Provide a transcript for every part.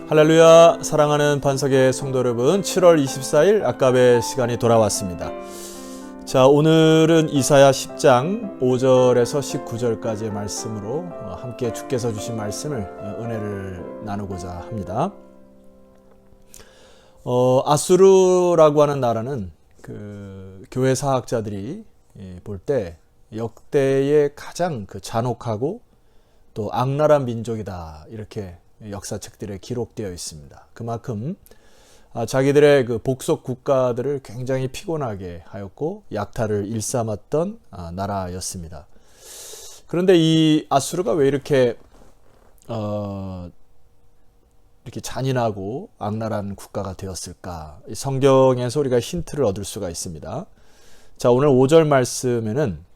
할렐루야. 사랑하는 반석의 성도 여러분, 7월 24일 아까베 시간이 돌아왔습니다. 자, 오늘은 이사야 10장 5절에서 19절까지의 말씀으로 함께 주께서 주신 말씀을 은혜를 나누고자 합니다. 아수르라고 하는 나라는 그 교회 사학자들이 볼 때 역대의 가장 잔혹하고 또 악랄한 민족이다, 이렇게 역사책들에 기록되어 있습니다. 그만큼 자기들의 그 복속 국가들을 굉장히 피곤하게 하였고 약탈을 일삼았던 나라였습니다. 그런데 이 아수르가 왜 이렇게 잔인하고 악랄한 국가가 되었을까? 성경에서 우리가 힌트를 얻을 수가 있습니다. 자, 오늘 5절 말씀에는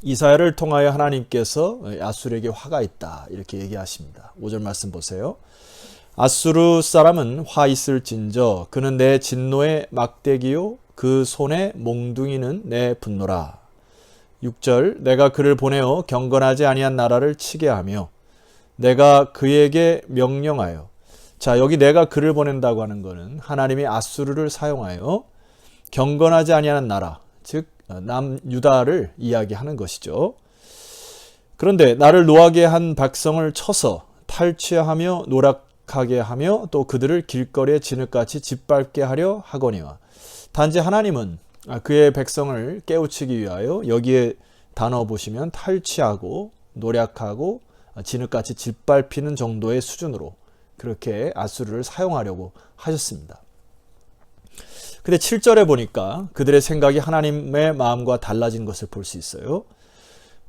이사야를 통하여 하나님께서 아수르에게 화가 있다, 이렇게 얘기하십니다. 5절 말씀 보세요. 아수르 사람은 화 있을진저 그는 내 진노의 막대기요 그 손의 몽둥이는 내 분노라. 6절 내가 그를 보내어 경건하지 아니한 나라를 치게 하며 내가 그에게 명령하여. 자, 여기 내가 그를 보낸다고 하는 것은 하나님이 아수르를 사용하여 경건하지 아니한 나라, 즉 남유다를 이야기하는 것이죠. 그런데 나를 노하게 한 백성을 쳐서 탈취하며 노락하게 하며 또 그들을 길거리에 진흙같이 짓밟게 하려 하거니와. 단지 하나님은 그의 백성을 깨우치기 위하여 여기에 단어 보시면 탈취하고 노력하고 진흙같이 짓밟히는 정도의 수준으로 그렇게 아수르를 사용하려고 하셨습니다. 근데 7절에 보니까 그들의 생각이 하나님의 마음과 달라진 것을 볼 수 있어요.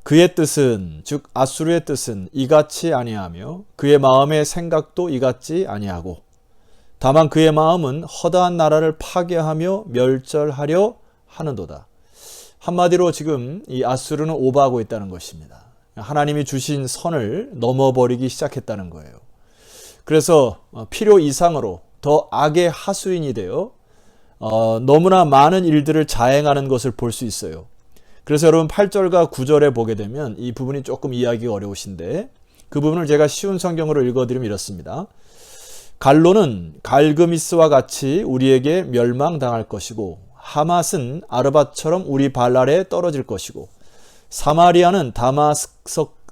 그의 뜻은, 즉 아수르의 뜻은 이같이 아니하며 그의 마음의 생각도 이같지 아니하고 다만 그의 마음은 허다한 나라를 파괴하며 멸절하려 하는도다. 한마디로 지금 이 아수르는 오버하고 있다는 것입니다. 하나님이 주신 선을 넘어버리기 시작했다는 거예요. 그래서 필요 이상으로 더 악의 하수인이 되어 너무나 많은 일들을 자행하는 것을 볼 수 있어요. 그래서 여러분 8절과 9절에 보게 되면 이 부분이 조금 이해하기가 어려우신데 그 부분을 제가 쉬운 성경으로 읽어드리면 이렇습니다. 갈로는 갈그미스와 같이 우리에게 멸망당할 것이고 하맛은 아르밧처럼 우리 발날에 떨어질 것이고 사마리아는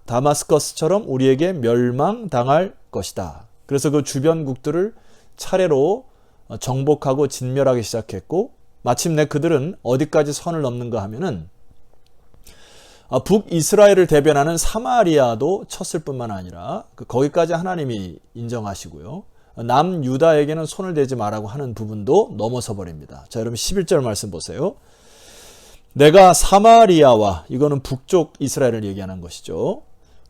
다마스커스처럼 우리에게 멸망당할 것이다. 그래서 그 주변국들을 차례로 정복하고 진멸하기 시작했고 마침내 그들은 어디까지 선을 넘는가 하면은 북이스라엘을 대변하는 사마리아도 쳤을 뿐만 아니라 거기까지 하나님이 인정하시고요. 남유다에게는 손을 대지 말라고 하는 부분도 넘어서 버립니다. 자, 여러분 11절 말씀 보세요. 내가 사마리아와, 이거는 북쪽 이스라엘을 얘기하는 것이죠.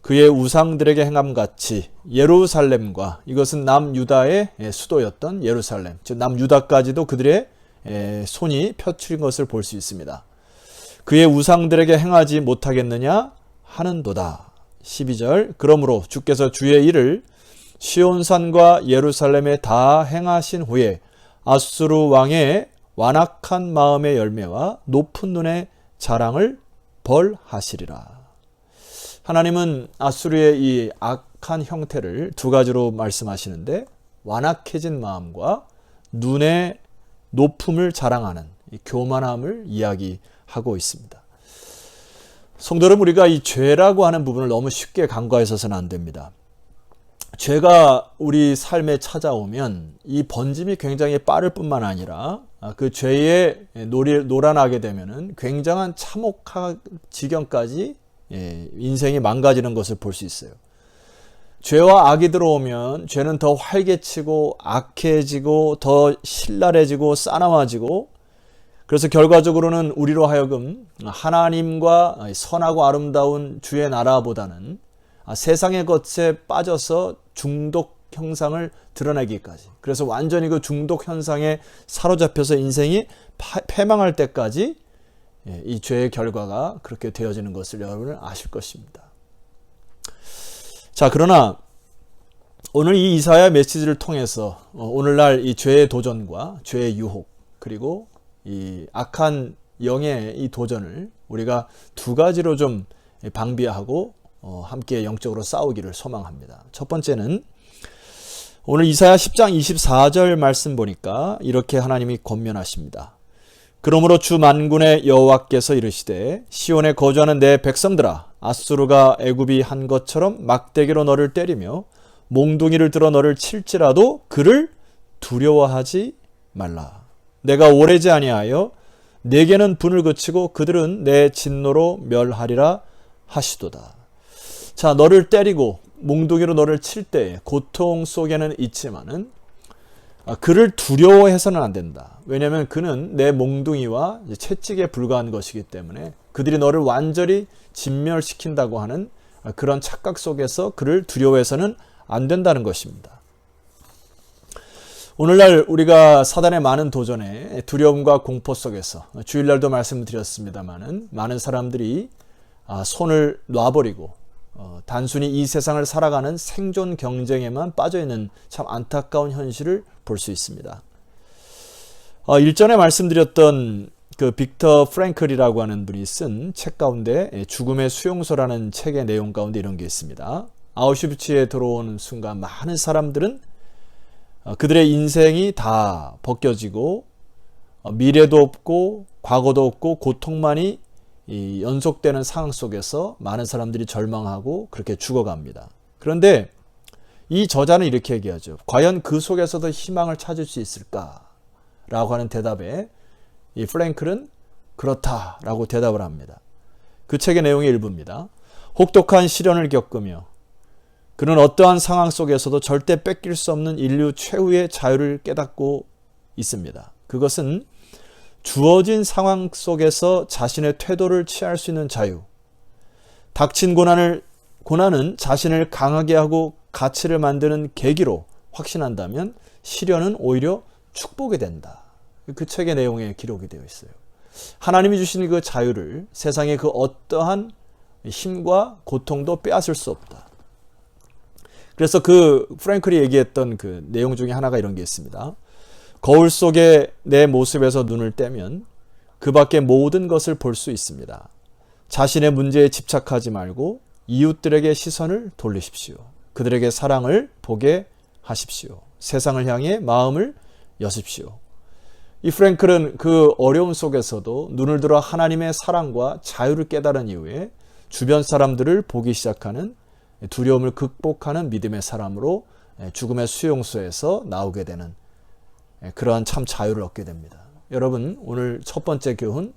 그의 우상들에게 행함같이 예루살렘과, 이것은 남유다의 수도였던 예루살렘, 즉 남유다까지도 그들의 손이 펴트린 것을 볼 수 있습니다. 그의 우상들에게 행하지 못하겠느냐 하는도다. 12절 그러므로 주께서 주의 일을 시온산과 예루살렘에 다 행하신 후에 아수르 왕의 완악한 마음의 열매와 높은 눈의 자랑을 벌하시리라. 하나님은 아수르의 이 악한 형태를 두 가지로 말씀하시는데 완악해진 마음과 눈의 높음을 자랑하는 이 교만함을 이야기하고 있습니다. 성도 여러분, 우리가 이 죄라고 하는 부분을 너무 쉽게 간과해서는 안 됩니다. 죄가 우리 삶에 찾아오면 이 번짐이 굉장히 빠를 뿐만 아니라 그 죄에 놀아나게 되면은 굉장한 참혹한 지경까지 인생이 망가지는 것을 볼 수 있어요. 죄와 악이 들어오면 죄는 더 활개치고 악해지고 더 신랄해지고 싸나워지고, 그래서 결과적으로는 우리로 하여금 하나님과 선하고 아름다운 주의 나라보다는 세상의 것에 빠져서 중독 형상을 드러내기까지, 그래서 완전히 그 중독 현상에 사로잡혀서 인생이 패망할 때까지 이 죄의 결과가 그렇게 되어지는 것을 여러분은 아실 것입니다. 자, 그러나 오늘 이 이사야 메시지를 통해서 오늘날 이 죄의 도전과 죄의 유혹, 그리고 이 악한 영의 이 도전을 우리가 두 가지로 좀 방비하고 함께 영적으로 싸우기를 소망합니다. 첫 번째는 오늘 이사야 10장 24절 말씀 보니까 이렇게 하나님이 권면하십니다. 그러므로 주 만군의 여호와께서 이르시되 시온에 거주하는 내 백성들아 아수르가 애굽이 한 것처럼 막대기로 너를 때리며 몽둥이를 들어 너를 칠지라도 그를 두려워하지 말라. 내가 오래지 아니하여 내게는 분을 그치고 그들은 내 진노로 멸하리라 하시도다. 자, 너를 때리고 몽둥이로 너를 칠 때에 고통 속에는 있지만은 그를 두려워해서는 안 된다. 왜냐하면 그는 내 몽둥이와 채찍에 불과한 것이기 때문에 그들이 너를 완전히 진멸시킨다고 하는 그런 착각 속에서 그를 두려워해서는 안 된다는 것입니다. 오늘날 우리가 사단의 많은 도전에 두려움과 공포 속에서 주일날도 말씀드렸습니다마는 많은 사람들이 손을 놔버리고 단순히 이 세상을 살아가는 생존 경쟁에만 빠져있는 참 안타까운 현실을 볼 수 있습니다. 일전에 말씀드렸던 그 빅터 프랭클이라고 하는 분이 쓴 책 가운데 죽음의 수용소라는 책의 내용 가운데 이런 게 있습니다. 아우슈비츠에 들어오는 순간 많은 사람들은 그들의 인생이 다 벗겨지고 미래도 없고 과거도 없고 고통만이 연속되는 상황 속에서 많은 사람들이 절망하고 그렇게 죽어갑니다. 그런데 이 저자는 이렇게 얘기하죠. 과연 그 속에서도 희망을 찾을 수 있을까? 라고 하는 대답에 이 프랭클은 그렇다라고 대답을 합니다. 그 책의 내용의 일부입니다. 혹독한 시련을 겪으며 그는 어떠한 상황 속에서도 절대 뺏길 수 없는 인류 최후의 자유를 깨닫고 있습니다. 그것은 주어진 상황 속에서 자신의 태도를 취할 수 있는 자유. 닥친 고난은 자신을 강하게 하고 가치를 만드는 계기로 확신한다면 시련은 오히려 축복이 된다. 그 책의 내용에 기록이 되어 있어요. 하나님이 주신 그 자유를 세상의 그 어떠한 힘과 고통도 빼앗을 수 없다. 그래서 그 프랭클이 얘기했던 그 내용 중에 하나가 이런 게 있습니다. 거울 속에 내 모습에서 눈을 떼면 그 밖의 모든 것을 볼 수 있습니다. 자신의 문제에 집착하지 말고 이웃들에게 시선을 돌리십시오. 그들에게 사랑을 보게 하십시오. 세상을 향해 마음을 여십시오. 이 프랭클은 그 어려움 속에서도 눈을 들어 하나님의 사랑과 자유를 깨달은 이후에 주변 사람들을 보기 시작하는 두려움을 극복하는 믿음의 사람으로 죽음의 수용소에서 나오게 되는 그러한 참 자유를 얻게 됩니다. 여러분, 오늘 첫 번째 교훈,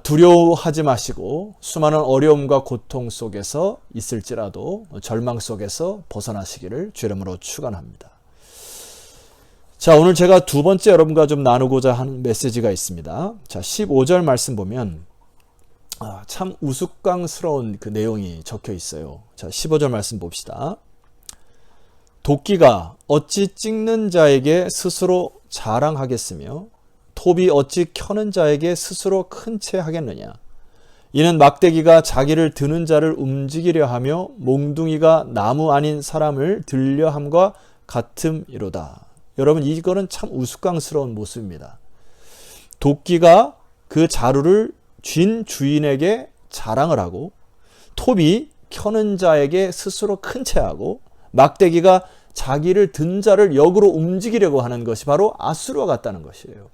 두려워하지 마시고 수많은 어려움과 고통 속에서 있을지라도 절망 속에서 벗어나시기를 주의 이름으로 축원합니다. 자, 오늘 제가 두 번째 여러분과 좀 나누고자 하는 메시지가 있습니다. 자, 15절 말씀 보면 참 우스꽝스러운 그 내용이 적혀 있어요. 자, 15절 말씀 봅시다. 도끼가 어찌 찍는 자에게 스스로 자랑하겠으며 톱이 어찌 켜는 자에게 스스로 큰 채 하겠느냐. 이는 막대기가 자기를 드는 자를 움직이려 하며 몽둥이가 나무 아닌 사람을 들려 함과 같음이로다. 여러분, 이거는 참 우스꽝스러운 모습입니다. 도끼가 그 자루를 쥔 주인에게 자랑을 하고 톱이 켜는 자에게 스스로 큰 채 하고 막대기가 자기를 든 자를 역으로 움직이려고 하는 것이 바로 아수르와 같다는 것이에요.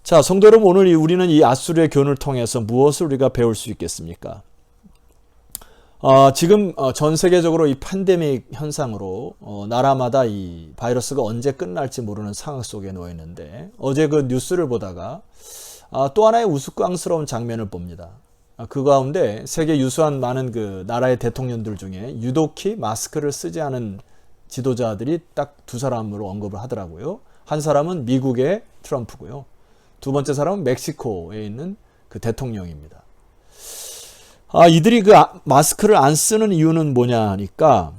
자, 성도 여러분, 오늘 우리는 이 아수르의 교훈을 통해서 무엇을 우리가 배울 수 있겠습니까? 지금 전 세계적으로 이 팬데믹 현상으로 나라마다 이 바이러스가 언제 끝날지 모르는 상황 속에 놓여 있는데 어제 그 뉴스를 보다가 또 하나의 우스꽝스러운 장면을 봅니다. 그 가운데 세계 유수한 많은 그 나라의 대통령들 중에 유독히 마스크를 쓰지 않은 지도자들이 딱 두 사람으로 언급을 하더라고요. 한 사람은 미국의 트럼프고요. 두 번째 사람은 멕시코에 있는 그 대통령입니다. 이들이 그 마스크를 안 쓰는 이유는 뭐냐 하니까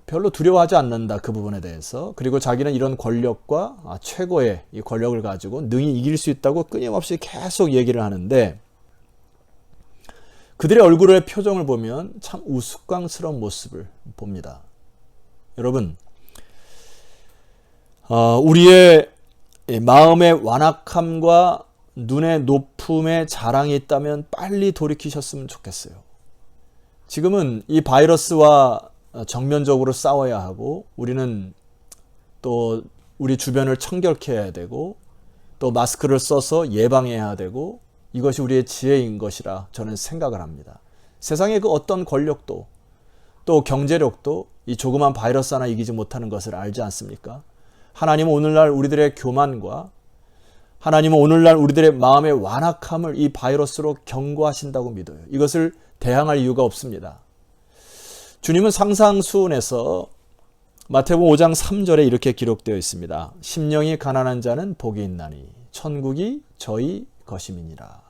별로 두려워하지 않는다, 그 부분에 대해서. 그리고 자기는 이런 권력과 최고의 이 권력을 가지고 능히 이길 수 있다고 끊임없이 계속 얘기를 하는데 그들의 얼굴의 표정을 보면 참 우스꽝스러운 모습을 봅니다. 여러분, 우리의 마음의 완악함과 눈의 높음의 자랑이 있다면 빨리 돌이키셨으면 좋겠어요. 지금은 이 바이러스와 정면적으로 싸워야 하고 우리는 또 우리 주변을 청결케 해야 되고 또 마스크를 써서 예방해야 되고 이것이 우리의 지혜인 것이라 저는 생각을 합니다. 세상의 그 어떤 권력도 또 경제력도 이 조그만 바이러스 하나 이기지 못하는 것을 알지 않습니까? 하나님은 오늘날 우리들의 교만과 하나님은 오늘날 우리들의 마음의 완악함을 이 바이러스로 경고하신다고 믿어요. 이것을 대항할 이유가 없습니다. 주님은 상상수훈에서 마태복음 5장 3절에 이렇게 기록되어 있습니다. 심령이 가난한 자는 복이 있나니 천국이 저희 것임이니라.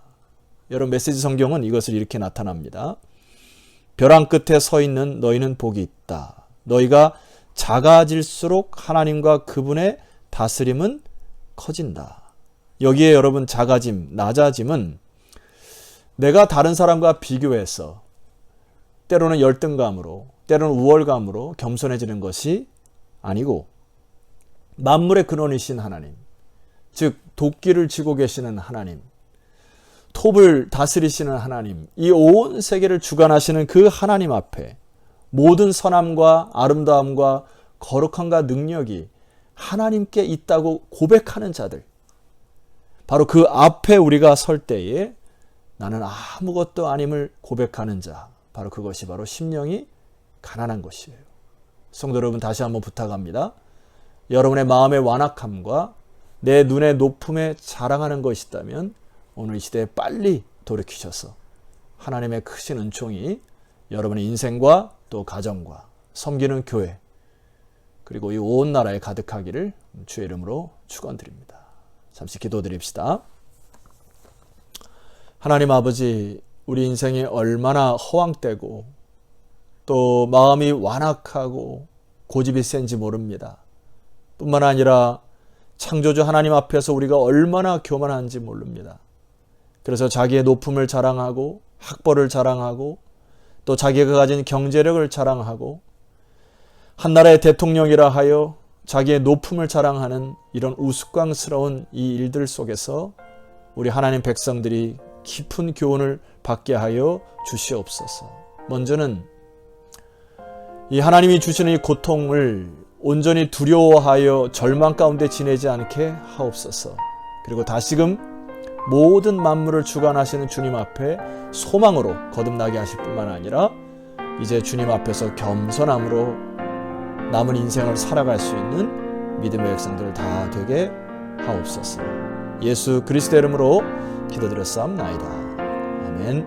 여러분 메시지 성경은 이것을 이렇게 나타납니다. 벼랑 끝에 서 있는 너희는 복이 있다. 너희가 작아질수록 하나님과 그분의 다스림은 커진다. 여기에 여러분 작아짐, 낮아짐은 내가 다른 사람과 비교해서 때로는 열등감으로 때로는 우월감으로 겸손해지는 것이 아니고 만물의 근원이신 하나님, 즉 도끼를 쥐고 계시는 하나님, 톱을 다스리시는 하나님, 이 온 세계를 주관하시는 그 하나님 앞에 모든 선함과 아름다움과 거룩함과 능력이 하나님께 있다고 고백하는 자들, 바로 그 앞에 우리가 설 때에 나는 아무것도 아님을 고백하는 자, 바로 그것이 바로 심령이 가난한 것이에요. 성도 여러분, 다시 한번 부탁합니다. 여러분의 마음의 완악함과 내 눈의 높음에 자랑하는 것이 있다면 오늘 이 시대에 빨리 돌이키셔서 하나님의 크신 은총이 여러분의 인생과 또 가정과 섬기는 교회 그리고 이 온 나라에 가득하기를 주의 이름으로 축원드립니다. 잠시 기도드립시다. 하나님 아버지, 우리 인생이 얼마나 허황되고 또 마음이 완악하고 고집이 센지 모릅니다. 뿐만 아니라 창조주 하나님 앞에서 우리가 얼마나 교만한지 모릅니다. 그래서 자기의 높음을 자랑하고 학벌을 자랑하고 또 자기가 가진 경제력을 자랑하고 한 나라의 대통령이라 하여 자기의 높음을 자랑하는 이런 우스꽝스러운 이 일들 속에서 우리 하나님 백성들이 깊은 교훈을 받게 하여 주시옵소서. 먼저는 이 하나님이 주시는 이 고통을 온전히 두려워하여 절망 가운데 지내지 않게 하옵소서. 그리고 다시금 모든 만물을 주관하시는 주님 앞에 소망으로 거듭나게 하실 뿐만 아니라 이제 주님 앞에서 겸손함으로 남은 인생을 살아갈 수 있는 믿음의 백성들 다 되게 하옵소서. 예수 그리스도의 이름으로 기도드렸사옵나이다. 아멘.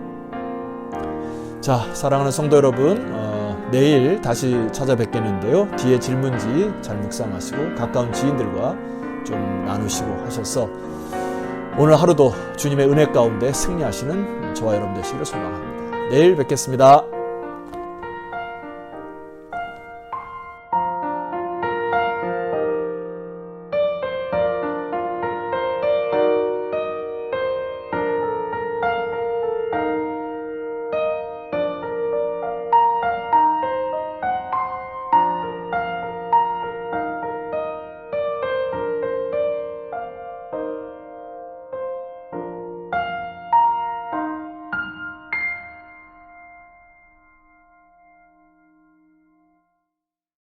자, 사랑하는 성도 여러분, 내일 다시 찾아뵙겠는데요. 뒤에 질문지 잘 묵상하시고 가까운 지인들과 좀 나누시고 하셔서 오늘 하루도 주님의 은혜 가운데 승리하시는 저와 여러분 되시기를 소망합니다. 내일 뵙겠습니다.